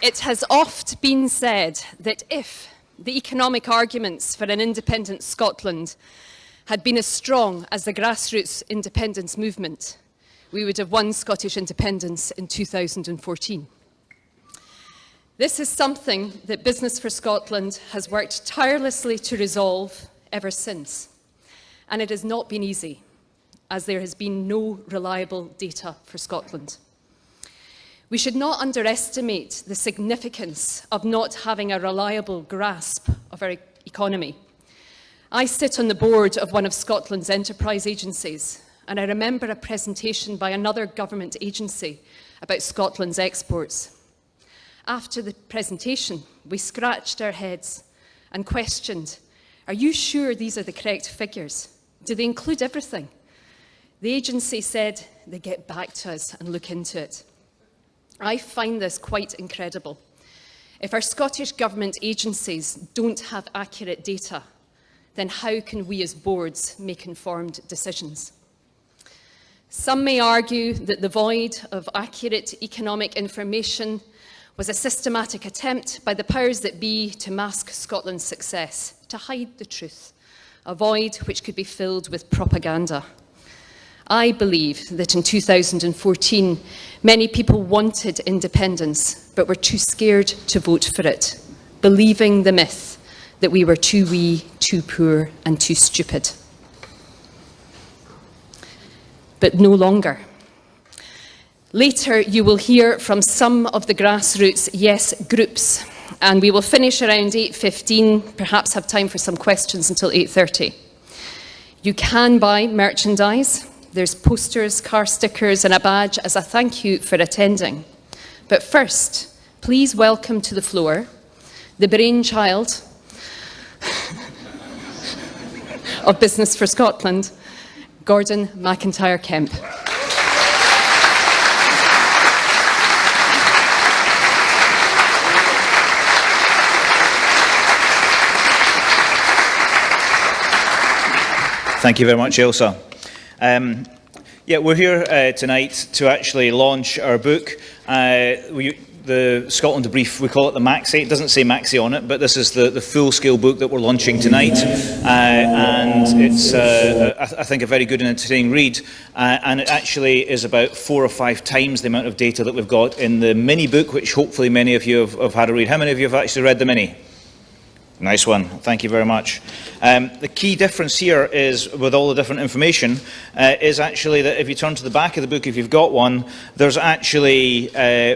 It has oft been said that if the economic arguments for an independent Scotland had been as strong as the grassroots independence movement, we would have won Scottish independence in 2014. This is something that Business for Scotland has worked tirelessly to resolve ever since. And it has not been easy, as there has been no reliable data for Scotland. We should not underestimate the significance of not having a reliable grasp of our economy. I sit on the board of one of Scotland's enterprise agencies, and I remember a presentation by another government agency about Scotland's exports. After the presentation, we scratched our heads and questioned, "Are you sure these are the correct figures? Do they include everything?" The agency said they'd get back to us and look into it. I find this quite incredible. If our Scottish Government agencies don't have accurate data, then how can we as boards make informed decisions? Some may argue that the void of accurate economic information was a systematic attempt by the powers that be to mask Scotland's success, to hide the truth, a void which could be filled with propaganda. I believe that in 2014, many people wanted independence, but were too scared to vote for it, believing the myth that we were too wee, too poor, and too stupid. But no longer. Later, you will hear from some of the grassroots yes groups, and we will finish around 8:15, perhaps have time for some questions until 8:30. You can buy merchandise. There's posters, car stickers, and a badge as a thank you for attending. But first, please welcome to the floor the brainchild of Business for Scotland, Gordon McIntyre-Kemp. Thank you very much, Ailsa. We're here tonight to actually launch our book. The Scotland Brief, we call it the Maxi. It doesn't say Maxi on it, but this is the full-scale book that we're launching tonight. And it's, I think, a very good and entertaining read. And it actually is about 4 or 5 times the amount of data that we've got in the mini book, which hopefully many of you have had a read. How many of you have actually read the mini? Nice one. Thank you very much. The key difference here is, with all the different information, is actually that if you turn to the back of the book, if you've got one, there's actually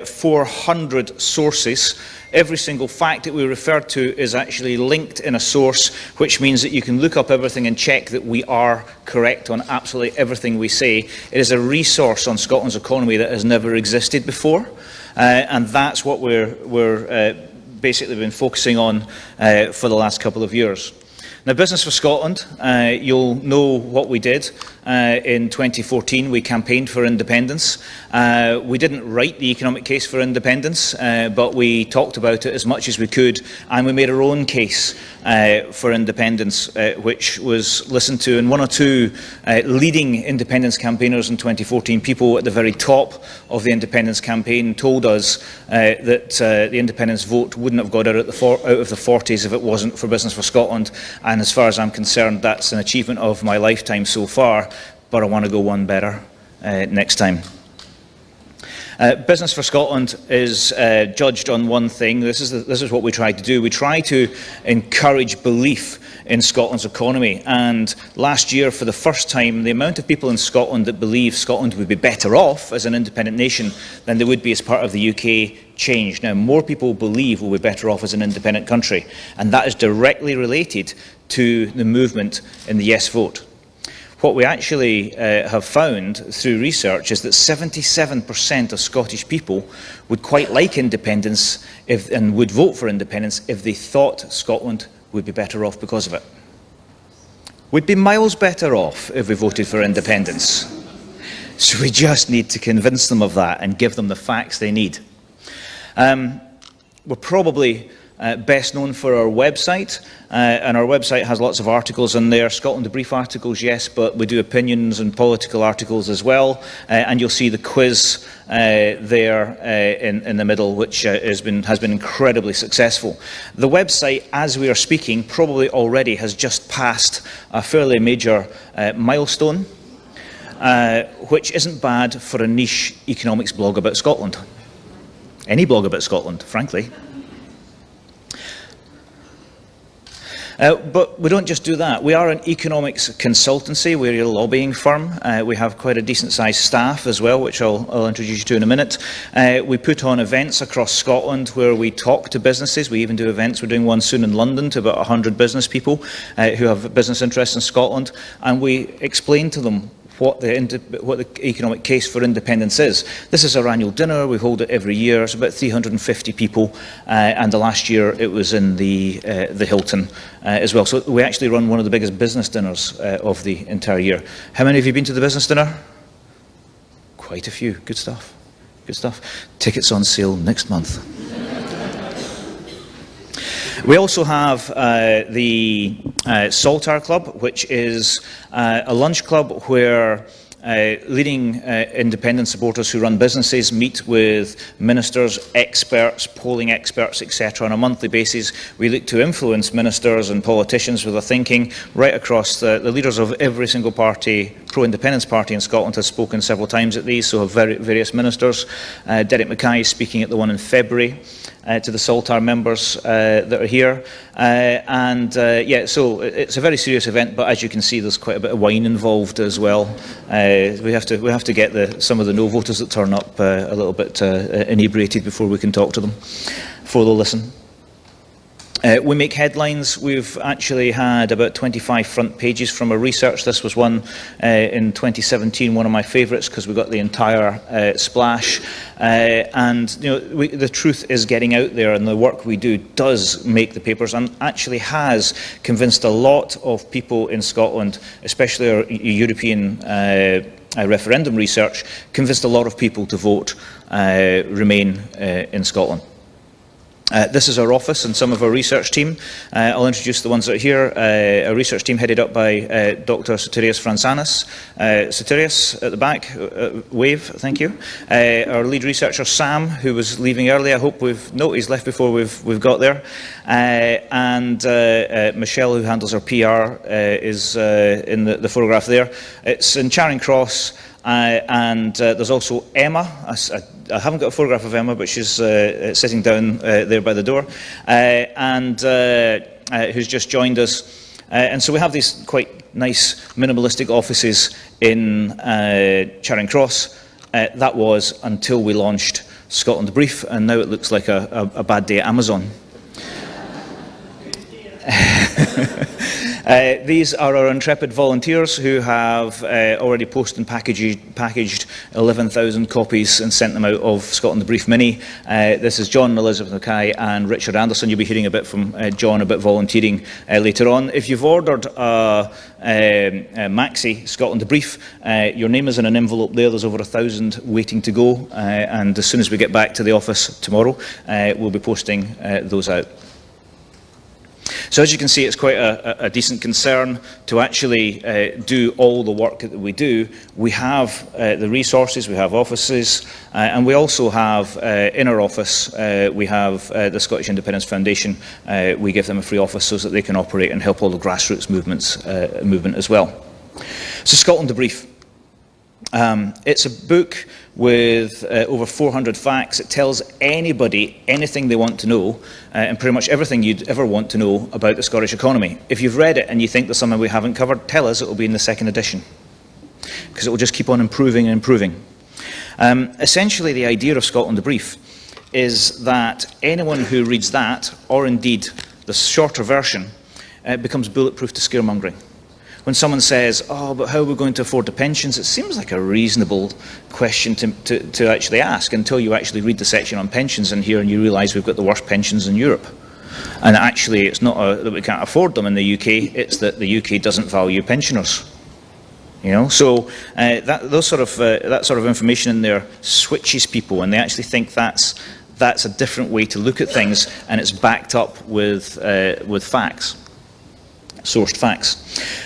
400 sources. Every single fact that we refer to is actually linked in a source, which means that you can look up everything and check that we are correct on absolutely everything we say. It is a resource on Scotland's economy that has never existed before, and that's what we're basically been focusing on for the last couple of years. Now, Business for Scotland, you'll know what we did in 2014. We campaigned for independence. We didn't write the economic case for independence, but we talked about it as much as we could, and we made our own case for independence, which was listened to. And 1 or 2 leading independence campaigners in 2014, people at the very top of the independence campaign, told us that the independence vote wouldn't have got out of the 40s if it wasn't for Business for Scotland. And as far as I'm concerned, that's an achievement of my lifetime so far, but I want to go one better next time. Business for Scotland is judged on one thing. This is what we try to do. We try to encourage belief in Scotland's economy. And last year, for the first time, the amount of people in Scotland that believe Scotland would be better off as an independent nation than they would be as part of the UK changed. Now, more people believe we'll be better off as an independent country, and that is directly related to the movement in the yes vote. What we actually have found through research is that 77% of Scottish people would quite like independence and would vote for independence if they thought Scotland would be better off because of it. We'd be miles better off if we voted for independence. So we just need to convince them of that and give them the facts they need. We're probably best known for our website, and our website has lots of articles in there. Scotland Brief articles, yes, but we do opinions and political articles as well, and you'll see the quiz there in the middle, which has been incredibly successful. The website, as we are speaking, probably already has just passed a fairly major milestone, which isn't bad for a niche economics blog about Scotland. Any blog about Scotland, frankly. But we don't just do that. We are an economics consultancy. We're a lobbying firm. We have quite a decent-sized staff as well, which I'll introduce you to in a minute. We put on events across Scotland where we talk to businesses. We even do events. We're doing one soon in London to about 100 business people who have business interests in Scotland, and we explain to them what the economic case for independence is. This is our annual dinner. We hold it every year. It's about 350 people, and the last year it was in the Hilton as well. So we actually run one of the biggest business dinners of the entire year. How many of you been to the business dinner? Quite a few. Good stuff. Good stuff. Tickets on sale next month. We also have the Saltire Club, which is a lunch club where leading independent supporters who run businesses meet with ministers, experts, polling experts, etc. on a monthly basis. We look to influence ministers and politicians with their thinking right across the leaders of every single party, pro-independence party in Scotland has spoken several times at these, so have various ministers. Derek Mackay is speaking at the one in February. To the Saltire members that are here, yeah, so it's a very serious event. But as you can see, there's quite a bit of wine involved as well. We have to get some of the no voters that turn up a little bit inebriated before we can talk to them, before they'll listen. We make headlines. We've actually had about 25 front pages from our research. This was one in 2017, one of my favourites, because we got the entire splash. And you know, the truth is getting out there, and the work we do does make the papers, and actually has convinced a lot of people in Scotland, especially our European referendum research, convinced a lot of people to vote Remain in Scotland. This is our office and some of our research team. I'll introduce the ones that are here. Our research team headed up by Dr. Sotirios Fransanis. Sotirios at the back, wave, thank you. Our lead researcher Sam, who was leaving early. I hope he's left before we've got there. And Michelle, who handles our PR, is in the photograph there. It's in Charing Cross. And there's also Emma. I haven't got a photograph of Emma, but she's sitting down there by the door, and who's just joined us. And so we have these quite nice minimalistic offices in Charing Cross. That was until we launched Scotland Brief, and now it looks like a bad day at Amazon. These are our intrepid volunteers who have already posted and packaged 11,000 copies and sent them out of Scotland Brief Mini. This is John and Elizabeth Mackay and Richard Anderson. You'll be hearing a bit from John about volunteering later on. If you've ordered a Maxi Scotland Brief, your name is in an envelope there. There's over 1,000 waiting to go, and as soon as we get back to the office tomorrow, we'll be posting those out. So as you can see, it's quite a decent concern to actually do all the work that we do. We have the resources, we have offices, and we also have in our office, we have the Scottish Independence Foundation. We give them a free office so that they can operate and help all the grassroots movement as well. So Scotland the Brief. It's a book with over 400 facts. It tells anybody anything they want to know, and pretty much everything you'd ever want to know about the Scottish economy. If you've read it and you think there's something we haven't covered, tell us. It will be in the second edition, because it will just keep on improving and improving. Essentially, the idea of Scotland the Brief is that anyone who reads that, or indeed the shorter version, becomes bulletproof to scaremongering. When someone says, oh, but how are we going to afford the pensions? It seems like a reasonable question to actually ask until you actually read the section on pensions in here and you realise we've got the worst pensions in Europe. And actually, it's not that we can't afford them in the UK, it's that the UK doesn't value pensioners. You know, so that sort of information in there switches people, and they actually think that's that's a different way to look at things, and it's backed up with facts, sourced facts.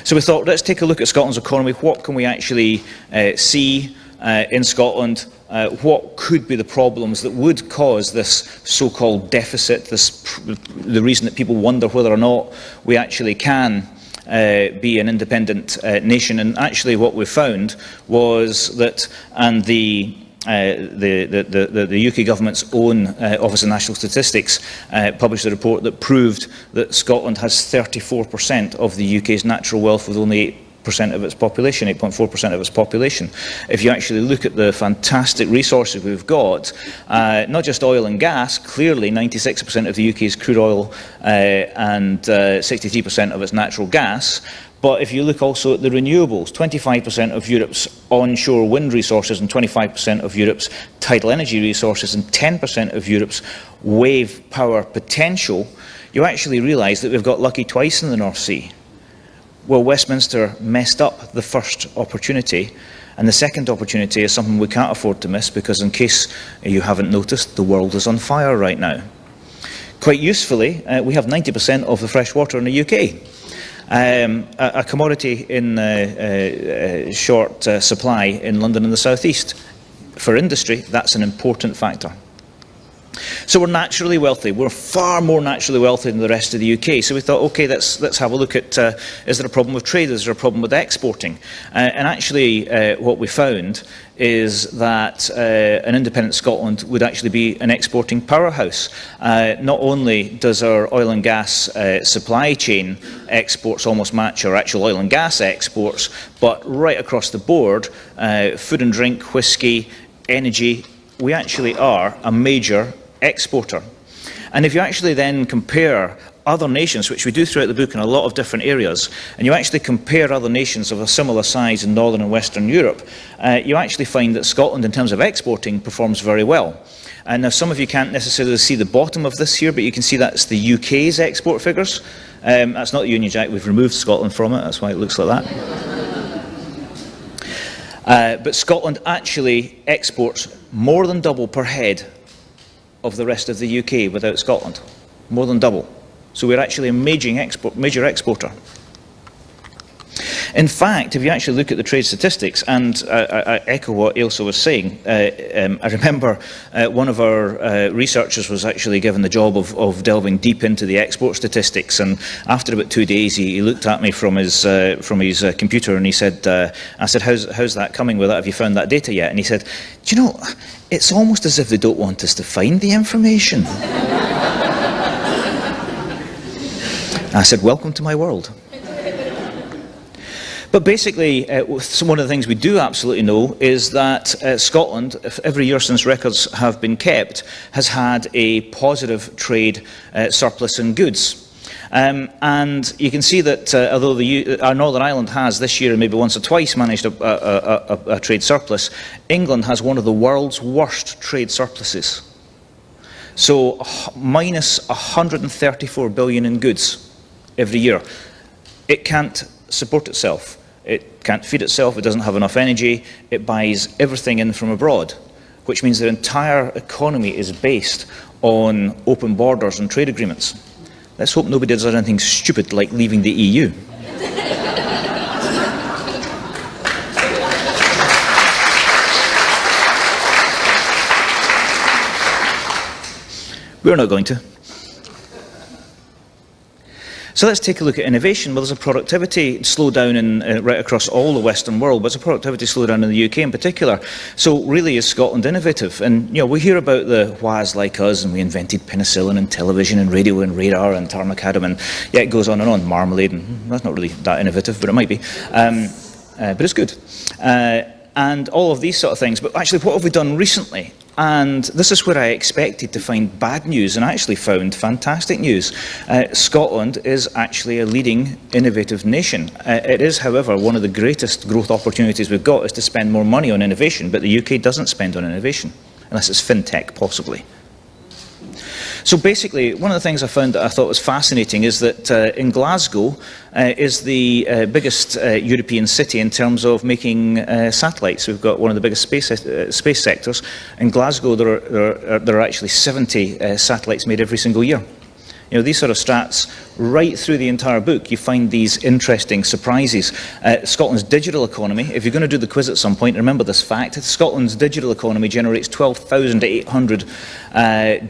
So we thought, let's take a look at Scotland's economy. What can we actually see in Scotland? What could be the problems that would cause this so-called deficit, the reason that people wonder whether or not we actually can be an independent nation? And actually what we found was that, and the UK government's own Office of National Statistics published a report that proved that Scotland has 34% of the UK's natural wealth, with only 8% of its population, 8.4% of its population. If you actually look at the fantastic resources we've got, not just oil and gas, clearly 96% of the UK's crude oil and 63% of its natural gas. But if you look also at the renewables, 25% of Europe's onshore wind resources and 25% of Europe's tidal energy resources and 10% of Europe's wave power potential, you actually realise that we've got lucky twice in the North Sea. Well, Westminster messed up the first opportunity, and the second opportunity is something we can't afford to miss, because in case you haven't noticed, the world is on fire right now. Quite usefully, we have 90% of the fresh water in the UK. A commodity in short supply in London and the South East. For industry, that's an important factor. So we're naturally wealthy. We're far more naturally wealthy than the rest of the UK. So we thought, okay, let's have a look at, is there a problem with trade? Is there a problem with exporting? And actually, what we found is that an independent Scotland would actually be an exporting powerhouse. Not only does our oil and gas supply chain exports almost match our actual oil and gas exports, but right across the board, food and drink, whisky, energy, we actually are a major exporter. And if you actually then compare other nations, which we do throughout the book in a lot of different areas, and you actually compare other nations of a similar size in Northern and Western Europe, you actually find that Scotland, in terms of exporting, performs very well. And now some of you can't necessarily see the bottom of this here, but you can see that's the UK's export figures. That's not the Union Jack, we've removed Scotland from it, that's why it looks like that. But Scotland actually exports more than double per head of the rest of the UK without Scotland. More than double. So we're actually a major exporter. In fact, if you actually look at the trade statistics, and I echo what Ailsa was saying, I remember one of our researchers was actually given the job of delving deep into the export statistics, and after about 2 days he looked at me from his computer and he said, I said, how's that coming with that? Have you found that data yet? And he said, do you know, it's almost as if they don't want us to find the information. I said, welcome to my world. But basically, one of the things we do absolutely know is that Scotland, every year since records have been kept, has had a positive trade surplus in goods. And you can see that although our Northern Ireland has this year, and maybe once or twice, managed a trade surplus, England has one of the world's worst trade surpluses. So minus 134 billion in goods every year. It can't support itself. It can't feed itself. It doesn't have enough energy. It buys everything in from abroad, which means their entire economy is based on open borders and trade agreements. Let's hope nobody does anything stupid like leaving the EU. We're not going to. So let's take a look at innovation. Well, there's a productivity slowdown right across all the Western world, but there's a productivity slowdown in the UK in particular. So really, is Scotland innovative? And we hear about the whas like us, and we invented penicillin and television and radio and radar and tarmacadam, and yeah, it goes on and on. Marmalade, and that's not really that innovative, but it might be. But it's good. And all of these sort of things. But actually, what have we done recently? And this is where I expected to find bad news, and I actually found fantastic news. Scotland is actually a leading innovative nation. It is, however, one of the greatest growth opportunities we've got is to spend more money on innovation, but the UK doesn't spend on innovation, unless it's fintech, possibly. So basically, one of the things I found that I thought was fascinating is that in Glasgow is the biggest European city in terms of making satellites. We've got one of the biggest space sectors. In Glasgow, there are actually 70 satellites made every single year. You know, these sort of stats, right through the entire book, you find these interesting surprises. Scotland's digital economy, if you're going to do the quiz at some point, remember this fact, Scotland's digital economy generates 12,800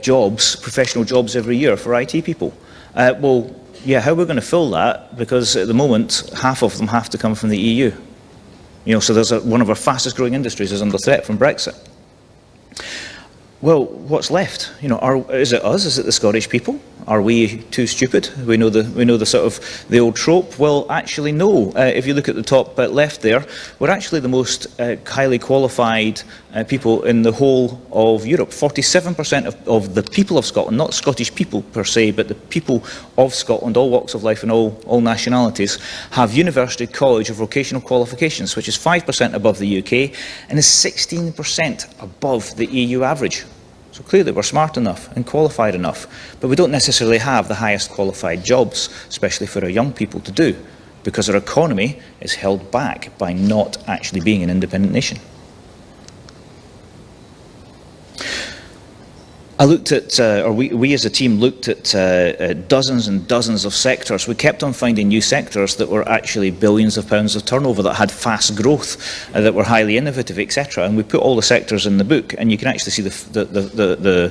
jobs, professional jobs every year for IT people. Well, yeah, how are we going to fill that? Because at the moment, half of them have to come from the EU. You know, so there's one of our fastest growing industries is under threat from Brexit. Well, what's left? You know, is it us? Is it the Scottish people? Are we too stupid? We know the sort of the old trope. Well, actually, no. If you look at the top left there, we're actually the most highly qualified people in the whole of Europe. 47% of the people of Scotland, not Scottish people per se, but the people of Scotland, all walks of life and all nationalities, have university, college, or vocational qualifications, which is 5% above the UK and is 16% above the EU average. So clearly we're smart enough and qualified enough, but we don't necessarily have the highest qualified jobs, especially for our young people to do, because our economy is held back by not actually being an independent nation. I looked at, or we as a team looked at dozens and dozens of sectors. We kept on finding new sectors that were actually billions of pounds of turnover, that had fast growth, that were highly innovative, etc. And we put all the sectors in the book, and you can actually see the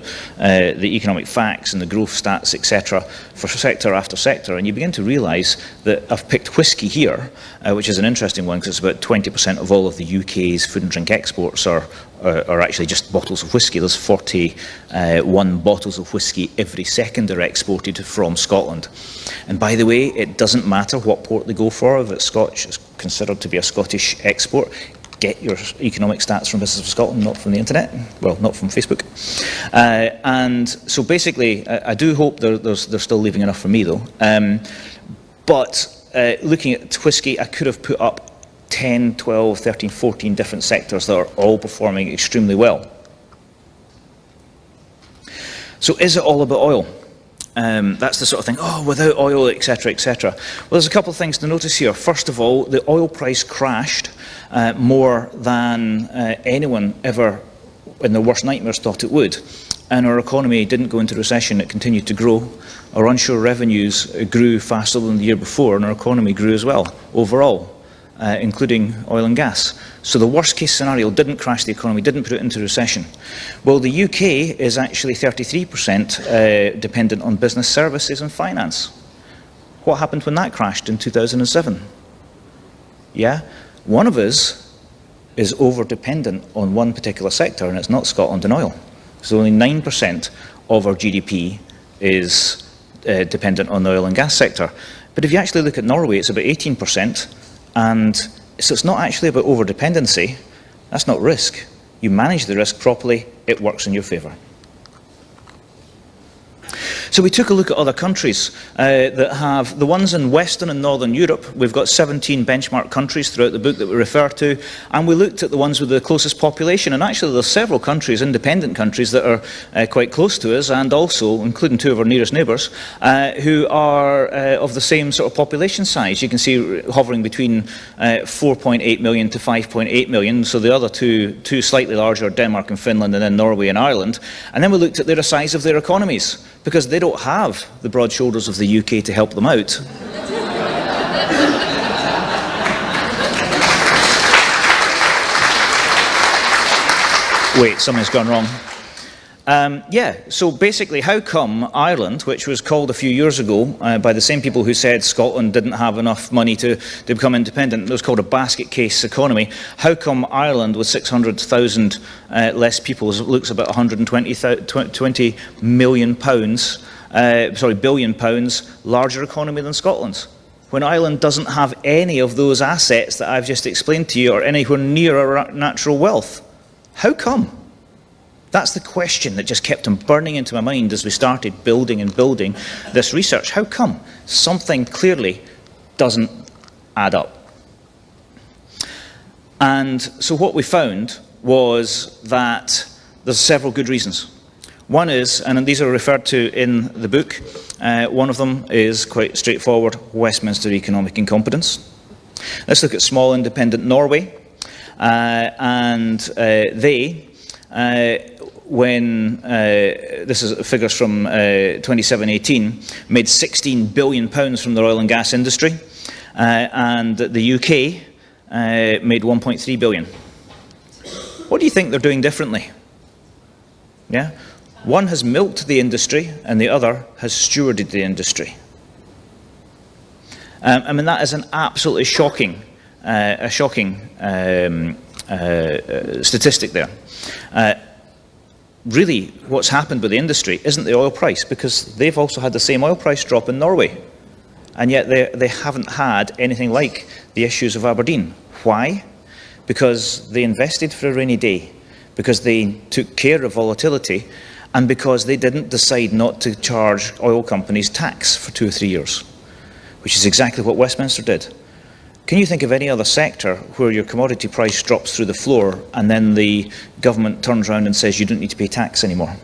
economic facts and the growth stats, etc. for sector after sector. And you begin to realise that I've picked whisky here, which is an interesting one because it's about 20% of all of the UK's food and drink exports are actually just bottles of whisky. There's 41 bottles of whisky every second are exported from Scotland. And by the way, it doesn't matter what port they go for. If it's Scotch, it's considered to be a Scottish export. Get your economic stats from Business of Scotland, not from the internet. Well, not from Facebook. And so basically, I do hope they're still leaving enough for me, though. But looking at whisky, I could have put up 10, 12, 13, 14 different sectors that are all performing extremely well. So is it all about oil? That's the sort of thing, oh, without oil, etc., etc. Well, there's a couple of things to notice here. First of all, the oil price crashed more than anyone ever in their worst nightmares thought it would. And our economy didn't go into recession, it continued to grow. Our onshore revenues grew faster than the year before, and our economy grew as well, overall. Including oil and gas. So the worst case scenario didn't crash the economy, didn't put it into recession. Well, the UK is actually 33% dependent on business services and finance. What happened when that crashed in 2007? Yeah, one of us is over-dependent on one particular sector, and it's not Scotland and oil. So only 9% of our GDP is dependent on the oil and gas sector. But if you actually look at Norway, it's about 18%. And so it's not actually about over-dependency. That's not risk. You manage the risk properly, it works in your favour. So we took a look at other countries that have, the ones in Western and Northern Europe, we've got 17 benchmark countries throughout the book that we refer to, and we looked at the ones with the closest population, and actually there's several countries, independent countries, that are quite close to us, and also, including two of our nearest neighbours, who are of the same sort of population size. You can see hovering between 4.8 million to 5.8 million, so the other two slightly larger, Denmark and Finland, and then Norway and Ireland. And then we looked at the size of their economies, because they don't have the broad shoulders of the UK to help them out. Wait, something's gone wrong. Yeah, so basically, how come Ireland, which was called a few years ago by the same people who said Scotland didn't have enough money to become independent, it was called a basket case economy, how come Ireland, with 600,000 less people, looks about 120 million pounds, billion pounds, larger economy than Scotland's, when Ireland doesn't have any of those assets that I've just explained to you, or anywhere near our natural wealth? How come? That's the question that just kept on burning into my mind as we started building this research. How come? Something clearly doesn't add up. And so what we found was that there's several good reasons. One is, and these are referred to in the book, one of them is quite straightforward: Westminster economic incompetence. Let's look at small independent Norway, and they, when this is figures from 27-18, made £16 billion from their oil and gas industry, and the UK made 1.3 billion. What do you think they're doing differently? Yeah, one has milked the industry, and the other has stewarded the industry. I mean, that is an absolutely shocking, statistic there. Really, what's happened with the industry isn't the oil price, because they've also had the same oil price drop in Norway, and yet they haven't had anything like the issues of Aberdeen. Why? Because they invested for a rainy day, because they took care of volatility, and because they didn't decide not to charge oil companies tax for 2 or 3 years, which is exactly what Westminster did. Can you think of any other sector where your commodity price drops through the floor and then the government turns around and says you don't need to pay tax anymore?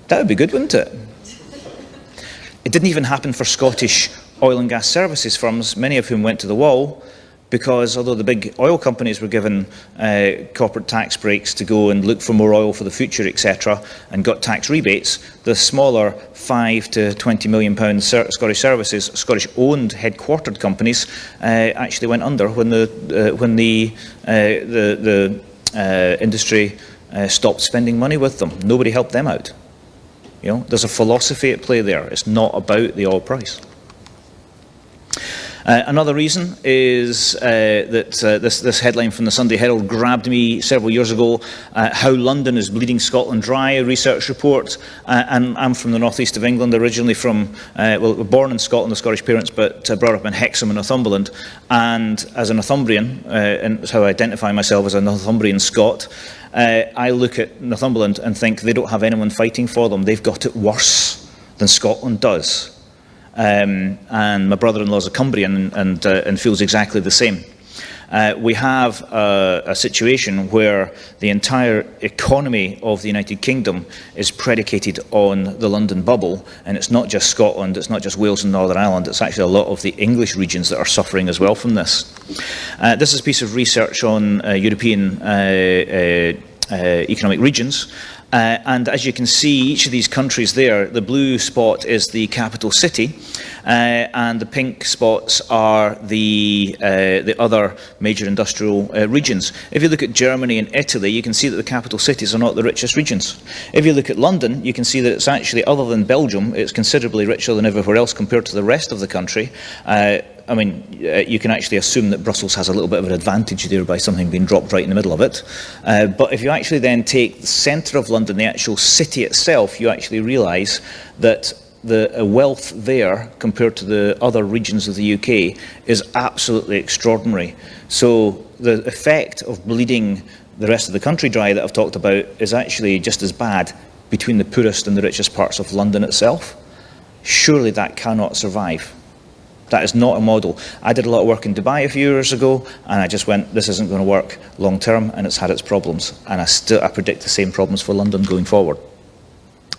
That would be good, wouldn't it? It didn't even happen for Scottish oil and gas services firms, many of whom went to the wall, because although the big oil companies were given corporate tax breaks to go and look for more oil for the future, etc., and got tax rebates, the smaller £5 to £20 million Scottish services, Scottish-owned headquartered companies, actually went under when the industry stopped spending money with them. Nobody helped them out. You know, there's a philosophy at play there. It's not about the oil price. Another reason is that this headline from the Sunday Herald grabbed me several years ago, How London is Bleeding Scotland Dry, a research report. And I'm from the northeast of England, originally from, well, born in Scotland, with Scottish parents, but brought up in Hexham in Northumberland. And as a Northumbrian, and that's how I identify myself, as a Northumbrian Scot, I look at Northumberland and think they don't have anyone fighting for them. They've got it worse than Scotland does. And my brother-in-law is a Cumbrian and feels exactly the same. We have a situation where the entire economy of the United Kingdom is predicated on the London bubble, and it's not just Scotland, it's not just Wales and Northern Ireland, it's actually a lot of the English regions that are suffering as well from this. This is a piece of research on European economic regions. And as you can see, each of these countries there, the blue spot is the capital city, and the pink spots are the other major industrial regions. If you look at Germany and Italy, you can see that the capital cities are not the richest regions. If you look at London, you can see that it's actually, other than Belgium, it's considerably richer than everywhere else compared to the rest of the country. I mean, you can actually assume that Brussels has a little bit of an advantage there by something being dropped right in the middle of it. But if you actually then take the centre of London, the actual city itself, you actually realise that the wealth there compared to the other regions of the UK is absolutely extraordinary. So the effect of bleeding the rest of the country dry that I've talked about is actually just as bad between the poorest and the richest parts of London itself. Surely that cannot survive. That is not a model. I did a lot of work in Dubai a few years ago, and I just went, this isn't going to work long term, and it's had its problems. And I predict the same problems for London going forward.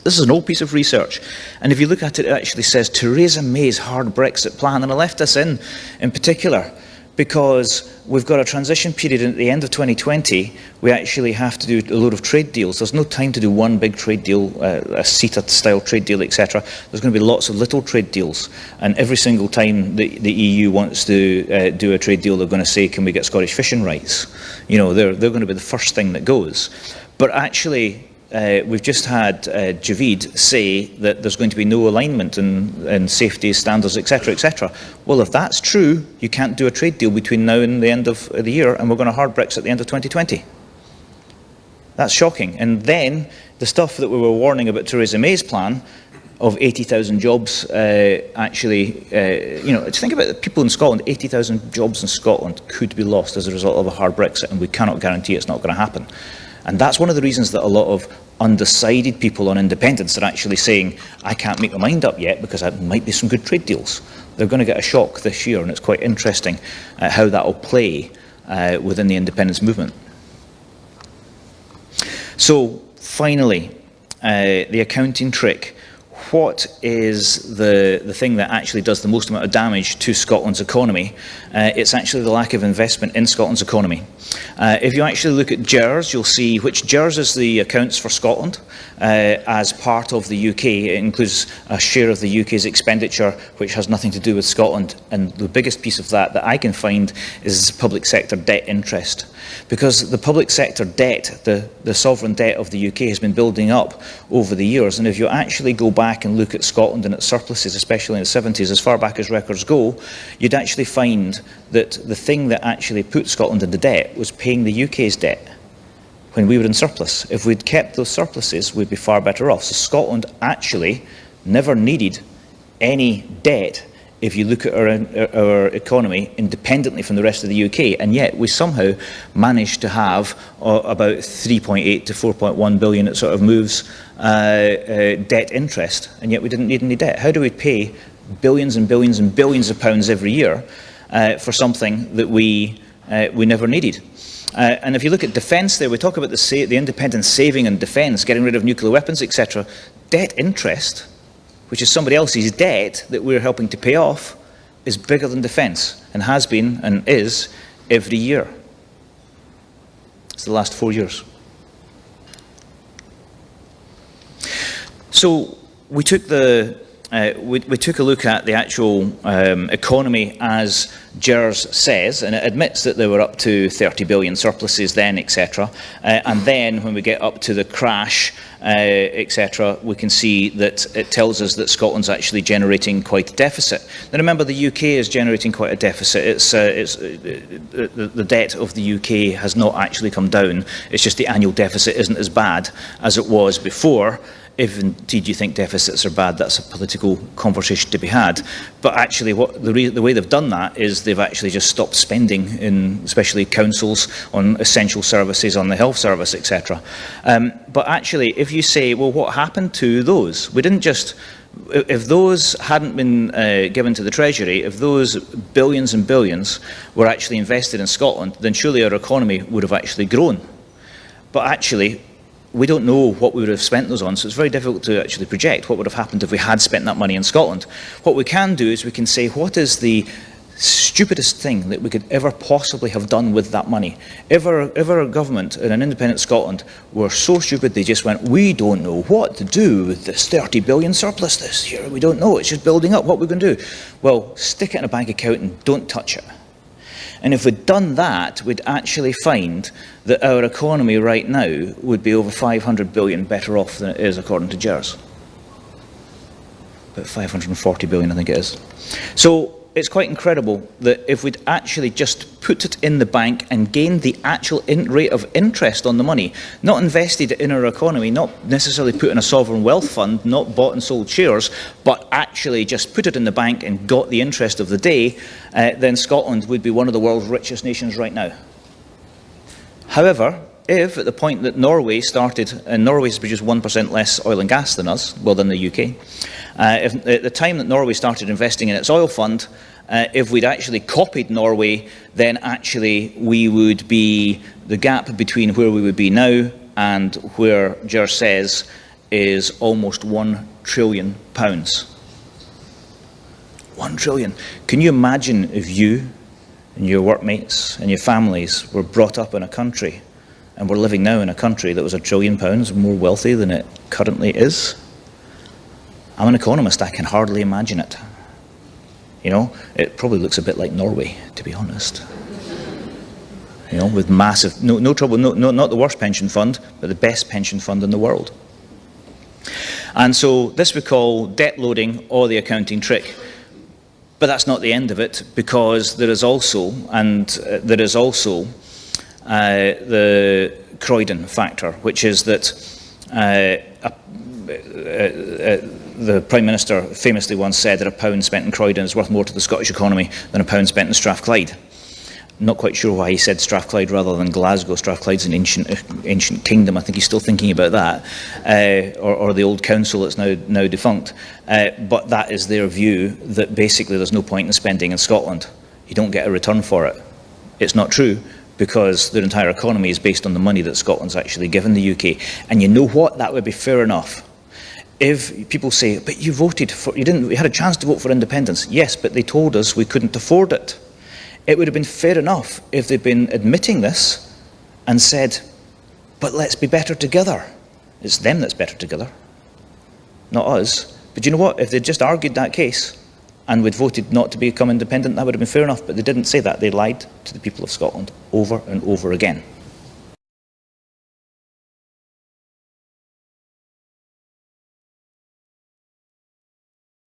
This is an old piece of research, and if you look at it, it actually says Theresa May's hard Brexit plan, and I left this in particular because we've got a transition period, and at the end of 2020, we actually have to do a load of trade deals. There's no time to do one big trade deal, a CETA-style trade deal, etc. There's going to be lots of little trade deals, and every single time the EU wants to do a trade deal, they're going to say, can we get Scottish fishing rights? You know, they're going to be the first thing that goes. But actually, we've just had Javid say that there's going to be no alignment in safety standards, etc., etc. Well, if that's true, you can't do a trade deal between now and the end of the year, and we're going to hard Brexit at the end of 2020. That's shocking. And then the stuff that we were warning about Theresa May's plan of 80,000 jobs, actually, you know, think about the people in Scotland. 80,000 jobs in Scotland could be lost as a result of a hard Brexit, and we cannot guarantee it's not going to happen. And that's one of the reasons that a lot of undecided people on independence are actually saying, I can't make my mind up yet because there might be some good trade deals. They're going to get a shock this year, and it's quite interesting how that will play within the independence movement. So finally, the accounting trick. What is the thing that actually does the most amount of damage to Scotland's economy? It's actually the lack of investment in Scotland's economy. If you actually look at GERS, you'll see which GERS is the accounts for Scotland as part of the UK. It includes a share of the UK's expenditure which has nothing to do with Scotland, and the biggest piece of that I can find is public sector debt interest. Because the public sector debt, the sovereign debt of the UK, has been building up over the years, and if you actually go back and look at Scotland and its surpluses, especially in the 70s, as far back as records go, you'd actually find that the thing that actually put Scotland into debt was paying the UK's debt when we were in surplus. If we'd kept those surpluses, we'd be far better off. So Scotland actually never needed any debt if you look at our economy independently from the rest of the UK, and yet we somehow managed to have about 3.8 to 4.1 billion, it sort of moves, debt interest, and yet we didn't need any debt. How do we pay billions and billions and billions of pounds every year for something that we never needed? And if you look at defence there, we talk about the independent saving and defence, getting rid of nuclear weapons, etc. Debt interest, which is somebody else's debt that we're helping to pay off, is bigger than defence, and has been and is every year. It's the last 4 years. So we took we took a look at the actual economy as GERS says, and it admits that they were up to 30 billion surpluses then, etc. And then when we get up to the crash, etc., we can see that it tells us that Scotland's actually generating quite a deficit. Now remember, the UK is generating quite a deficit. The debt of the UK has not actually come down. It's just the annual deficit isn't as bad as it was before. If indeed you think deficits are bad, that's a political conversation to be had. But actually, the way they've done that is they've actually just stopped spending in, especially councils, on essential services, on the health service, etc. But actually, if you say, well, what happened to those? We didn't just, if those hadn't been given to the Treasury, if those billions and billions were actually invested in Scotland, then surely our economy would have actually grown. But actually, we don't know what we would have spent those on, so it's very difficult to actually project what would have happened if we had spent that money in Scotland. What we can do is we can say, what is the stupidest thing that we could ever possibly have done with that money? If our government in an independent Scotland were so stupid they just went, we don't know what to do with this 30 billion surplus this year, we don't know, it's just building up, what we're going to do? Well, stick it in a bank account and don't touch it. And if we'd done that, we'd actually find that our economy right now would be over 500 billion better off than it is according to GERS. About 540 billion, I think it is. So it's quite incredible that if we'd actually just put it in the bank and gained the actual rate of interest on the money, not invested in our economy, not necessarily put in a sovereign wealth fund, not bought and sold shares, but actually just put it in the bank and got the interest of the day, then Scotland would be one of the world's richest nations right now. However, if at the point that Norway started, and Norway's produced 1% less oil and gas than us, well, than the UK, if at the time that Norway started investing in its oil fund, if we'd actually copied Norway, then actually we would be, the gap between where we would be now and where GERS says is almost £1 trillion. 1 trillion. Can you imagine if you and your workmates and your families were brought up in a country and were living now in a country that was £1 trillion more wealthy than it currently is? I'm an economist, I can hardly imagine it. You know, it probably looks a bit like Norway, to be honest. You know, with massive, no trouble, not the worst pension fund, but the best pension fund in the world. And so this we call debt loading or the accounting trick. But that's not the end of it, because there is also, the Croydon factor, which is that the Prime Minister famously once said that £1 spent in Croydon is worth more to the Scottish economy than £1 spent in Strathclyde. I'm not quite sure why he said Strathclyde rather than Glasgow. Strathclyde's an ancient kingdom. I think he's still thinking about that, or the old council that's now defunct. But that is their view, that basically there's no point in spending in Scotland. You don't get a return for it. It's not true, because their entire economy is based on the money that Scotland's actually given the UK. And you know what? That would be fair enough. If people say, but you voted for, we had a chance to vote for independence. Yes, but they told us we couldn't afford it. It would have been fair enough if they'd been admitting this and said, but let's be better together. It's them that's better together, not us. But you know what? If they'd just argued that case and we'd voted not to become independent, that would have been fair enough. But they didn't say that. They lied to the people of Scotland over and over again.